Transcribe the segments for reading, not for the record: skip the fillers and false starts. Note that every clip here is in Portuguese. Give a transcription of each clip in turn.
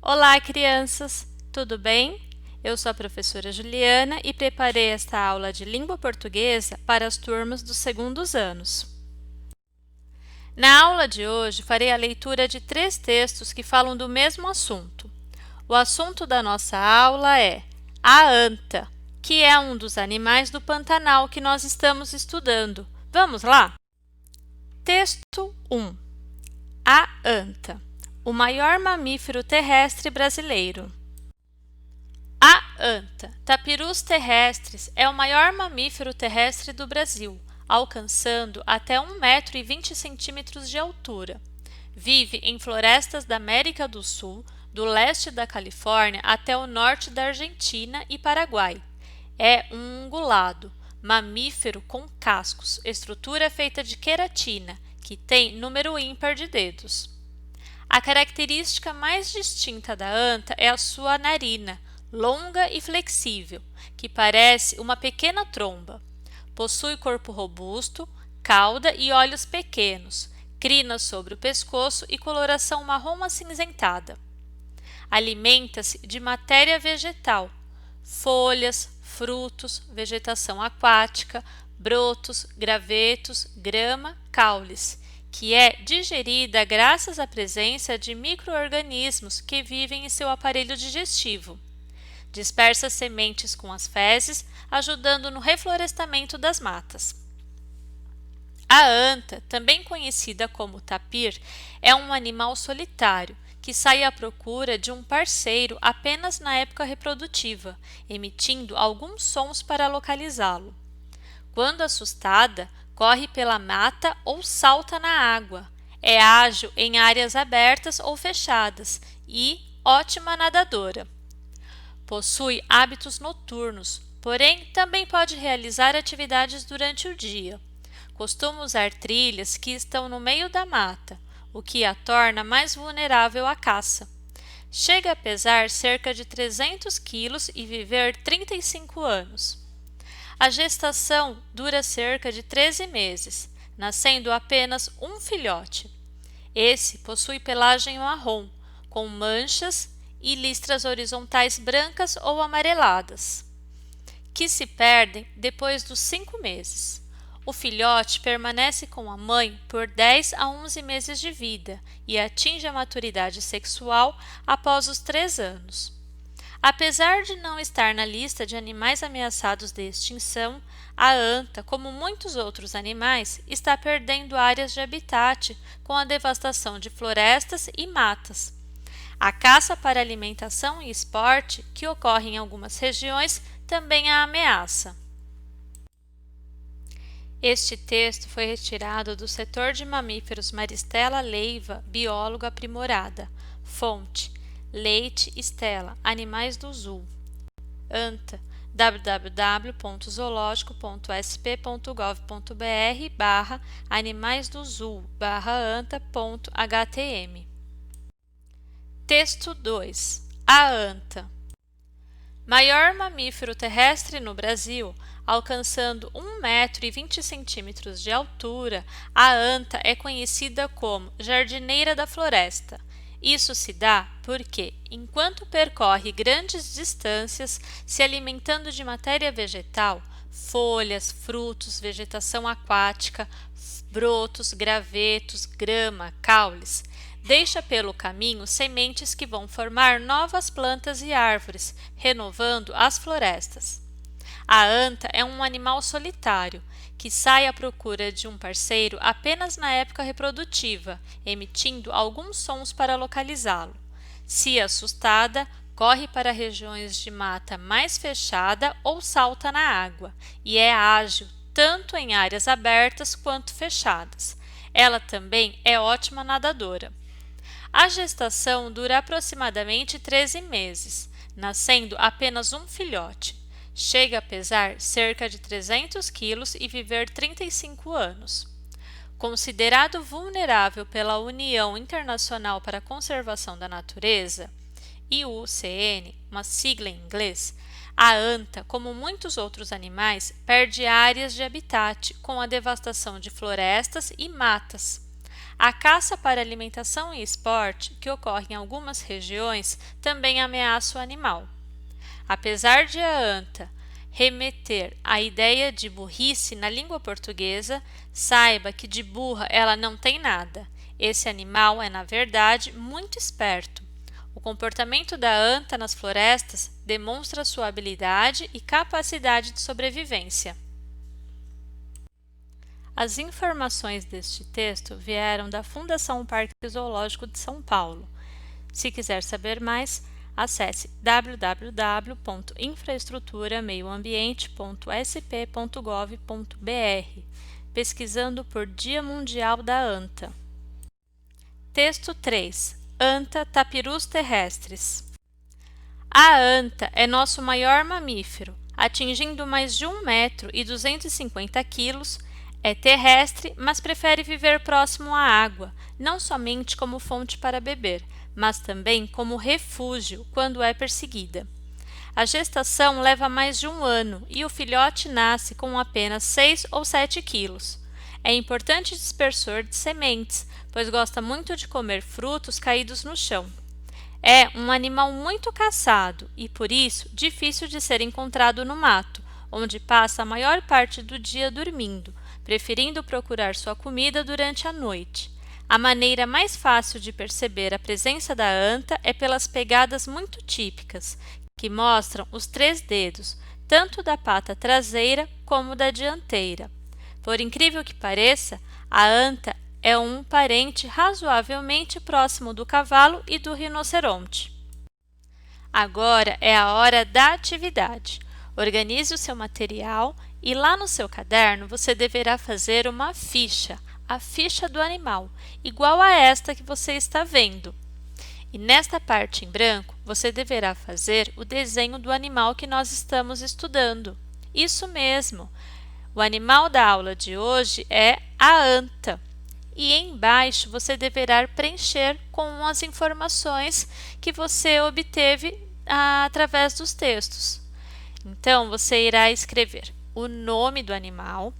Olá, crianças! Tudo bem? Eu sou a professora Juliana e preparei esta aula de língua portuguesa para as turmas dos segundos anos. Na aula de hoje, farei a leitura de 3 textos que falam do mesmo assunto. O assunto da nossa aula é a anta, que é um dos animais do Pantanal que nós estamos estudando. Vamos lá? Texto 1. A anta, o maior mamífero terrestre brasileiro. A anta, Tapirus terrestres, é o maior mamífero terrestre do Brasil, alcançando até 1,20 m de altura. Vive em florestas da América do Sul, do leste da Califórnia até o norte da Argentina e Paraguai. É um ungulado, mamífero com cascos, estrutura feita de queratina, que tem número ímpar de dedos. A característica mais distinta da anta é a sua narina, longa e flexível, que parece uma pequena tromba. Possui corpo robusto, cauda e olhos pequenos, crinas sobre o pescoço e coloração marrom acinzentada. Alimenta-se de matéria vegetal, folhas, frutos, vegetação aquática, brotos, gravetos, grama, caules, que é digerida graças à presença de micro-organismos que vivem em seu aparelho digestivo. Dispersa sementes com as fezes, ajudando no reflorestamento das matas. A anta, também conhecida como tapir, é um animal solitário que sai à procura de um parceiro apenas na época reprodutiva, emitindo alguns sons para localizá-lo. Quando assustada, corre pela mata ou salta na água. É ágil em áreas abertas ou fechadas e ótima nadadora. Possui hábitos noturnos, porém também pode realizar atividades durante o dia. Costuma usar trilhas que estão no meio da mata, o que a torna mais vulnerável à caça. Chega a pesar cerca de 300 quilos e viver 35 anos. A gestação dura cerca de 13 meses, nascendo apenas um filhote. Esse possui pelagem marrom, com manchas e listras horizontais brancas ou amareladas, que se perdem depois dos 5 meses. O filhote permanece com a mãe por 10 a 11 meses de vida e atinge a maturidade sexual após os 3 anos. Apesar de não estar na lista de animais ameaçados de extinção, a anta, como muitos outros animais, está perdendo áreas de habitat com a devastação de florestas e matas. A caça para alimentação e esporte, que ocorre em algumas regiões, também a ameaça. Este texto foi retirado do setor de mamíferos Maristela Leiva, bióloga aprimorada. Fonte: Leite Stella, Animais do Zoo. Anta, www.zoologico.sp.gov.br/animais do zoo/anta.htm. Texto 2. A anta. Maior mamífero terrestre no Brasil, alcançando 1,20 m de altura, a anta é conhecida como jardineira da floresta. Isso se dá porque, enquanto percorre grandes distâncias se alimentando de matéria vegetal, folhas, frutos, vegetação aquática, brotos, gravetos, grama, caules, deixa pelo caminho sementes que vão formar novas plantas e árvores, renovando as florestas. A anta é um animal solitário, que sai à procura de um parceiro apenas na época reprodutiva, emitindo alguns sons para localizá-lo. Se assustada, corre para regiões de mata mais fechada ou salta na água, e é ágil tanto em áreas abertas quanto fechadas. Ela também é ótima nadadora. A gestação dura aproximadamente 13 meses, nascendo apenas um filhote. Chega a pesar cerca de 300 quilos e viver 35 anos. Considerado vulnerável pela União Internacional para a Conservação da Natureza, IUCN, uma sigla em inglês, a anta, como muitos outros animais, perde áreas de habitat com a devastação de florestas e matas. A caça para alimentação e esporte, que ocorre em algumas regiões, também ameaça o animal. Apesar de a anta remeter à ideia de burrice na língua portuguesa, saiba que de burra ela não tem nada. Esse animal é, na verdade, muito esperto. O comportamento da anta nas florestas demonstra sua habilidade e capacidade de sobrevivência. As informações deste texto vieram da Fundação Parque Zoológico de São Paulo. Se quiser saber mais, acesse www.infraestruturameioambiente.sp.gov.br, pesquisando por Dia Mundial da Anta. Texto 3. Anta tapirus terrestres. A anta é nosso maior mamífero, atingindo mais de 1,250 m. É terrestre, mas prefere viver próximo à água, não somente como fonte para beber, mas também como refúgio quando é perseguida. A gestação leva mais de 1 ano e o filhote nasce com apenas 6 ou 7 quilos. É importante dispersor de sementes, pois gosta muito de comer frutos caídos no chão. É um animal muito caçado e, por isso, difícil de ser encontrado no mato, onde passa a maior parte do dia dormindo, preferindo procurar sua comida durante a noite. A maneira mais fácil de perceber a presença da anta é pelas pegadas muito típicas, que mostram os 3 dedos, tanto da pata traseira como da dianteira. Por incrível que pareça, a anta é um parente razoavelmente próximo do cavalo e do rinoceronte. Agora é a hora da atividade. Organize o seu material e lá no seu caderno você deverá fazer uma ficha, a ficha do animal, igual a esta que você está vendo. E nesta parte em branco, você deverá fazer o desenho do animal que nós estamos estudando. Isso mesmo! O animal da aula de hoje é a anta. E embaixo você deverá preencher com as informações que você obteve através dos textos. Então, você irá escrever o nome do animal,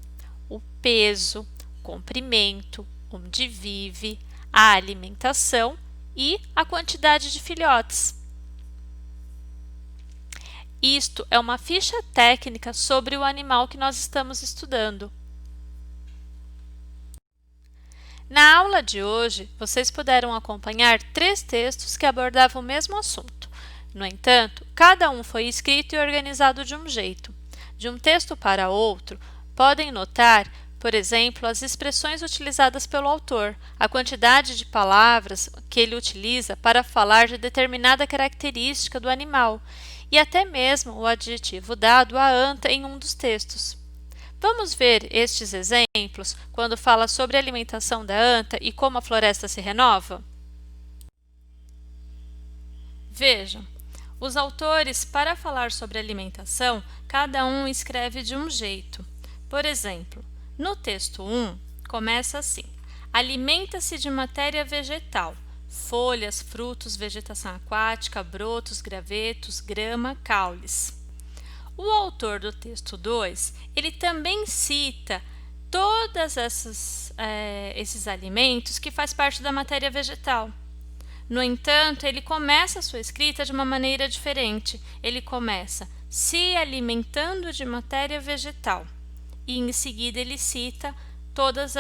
o peso, o comprimento, onde vive, a alimentação e a quantidade de filhotes. Isto é uma ficha técnica sobre o animal que nós estamos estudando. Na aula de hoje, vocês puderam acompanhar 3 textos que abordavam o mesmo assunto. No entanto, cada um foi escrito e organizado de um jeito. De um texto para outro, podem notar, por exemplo, as expressões utilizadas pelo autor, a quantidade de palavras que ele utiliza para falar de determinada característica do animal, e até mesmo o adjetivo dado à anta em um dos textos. Vamos ver estes exemplos quando fala sobre a alimentação da anta e como a floresta se renova? Vejam, os autores, para falar sobre alimentação, cada um escreve de um jeito. Por exemplo, no texto 1, começa assim: alimenta-se de matéria vegetal, folhas, frutos, vegetação aquática, brotos, gravetos, grama, caules. O autor do texto 2, ele também cita todos esses alimentos que faz parte da matéria vegetal. No entanto, ele começa a sua escrita de uma maneira diferente. Ele começa se alimentando de matéria vegetal e em seguida ele cita todos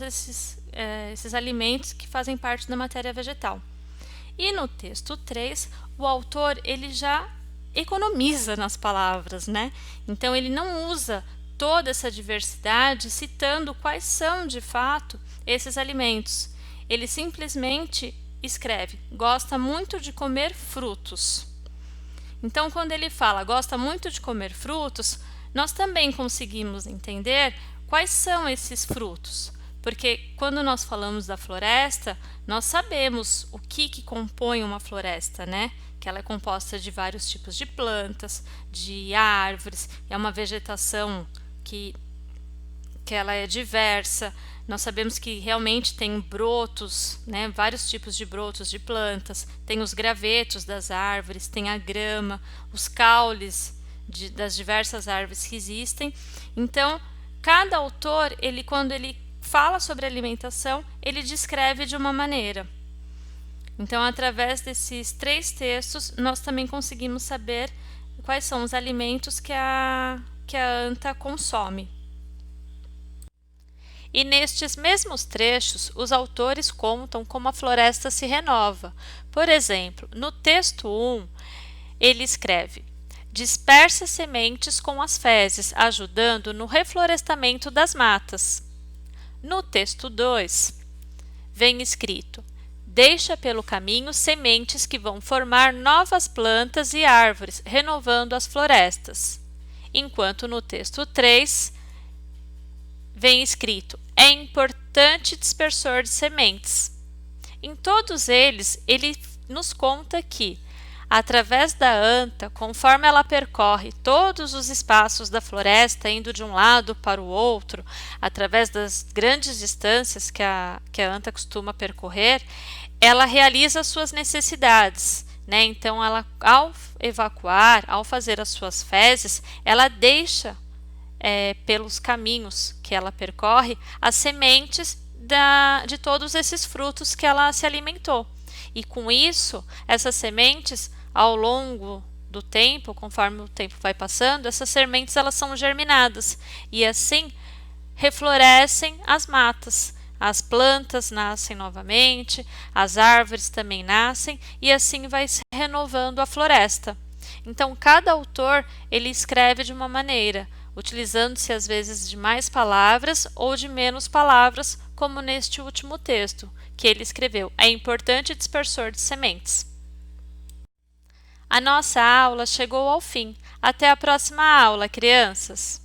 esses alimentos que fazem parte da matéria vegetal. E no texto 3, o autor ele já economiza nas palavras, né? Então ele não usa toda essa diversidade citando quais são de fato esses alimentos. Ele simplesmente escreve: gosta muito de comer frutos. Então, quando ele fala gosta muito de comer frutos, nós também conseguimos entender quais são esses frutos. Porque quando nós falamos da floresta, nós sabemos o que compõe uma floresta, né? Que ela é composta de vários tipos de plantas, de árvores, é uma vegetação que ela é diversa. Nós sabemos que realmente tem brotos, né? Vários tipos de brotos de plantas, tem os gravetos das árvores, tem a grama, os caules das diversas árvores que existem. Então, cada autor, quando ele fala sobre alimentação, ele descreve de uma maneira. Então, através desses 3 textos, nós também conseguimos saber quais são os alimentos que a anta consome. E nestes mesmos trechos, os autores contam como a floresta se renova. Por exemplo, no texto 1, ele escreve: dispersa sementes com as fezes, ajudando no reflorestamento das matas. No texto 2, vem escrito: deixa pelo caminho sementes que vão formar novas plantas e árvores, renovando as florestas. Enquanto no texto 3, vem escrito: é importante dispersor de sementes. Em todos eles, ele nos conta que, através da anta, conforme ela percorre todos os espaços da floresta, indo de um lado para o outro, através das grandes distâncias que a anta costuma percorrer, ela realiza as suas necessidades, né? Então, ela, ao evacuar, ao fazer as suas fezes, ela deixa pelos caminhos que ela percorre as sementes de todos esses frutos que ela se alimentou. E com isso, essas sementes, ao longo do tempo, conforme o tempo vai passando, essas sementes elas são germinadas e assim reflorescem as matas. As plantas nascem novamente, as árvores também nascem e assim vai se renovando a floresta. Então, cada autor ele escreve de uma maneira, utilizando-se às vezes de mais palavras ou de menos palavras, como neste último texto, que ele escreveu: é importante dispersor de sementes. A nossa aula chegou ao fim. Até a próxima aula, crianças!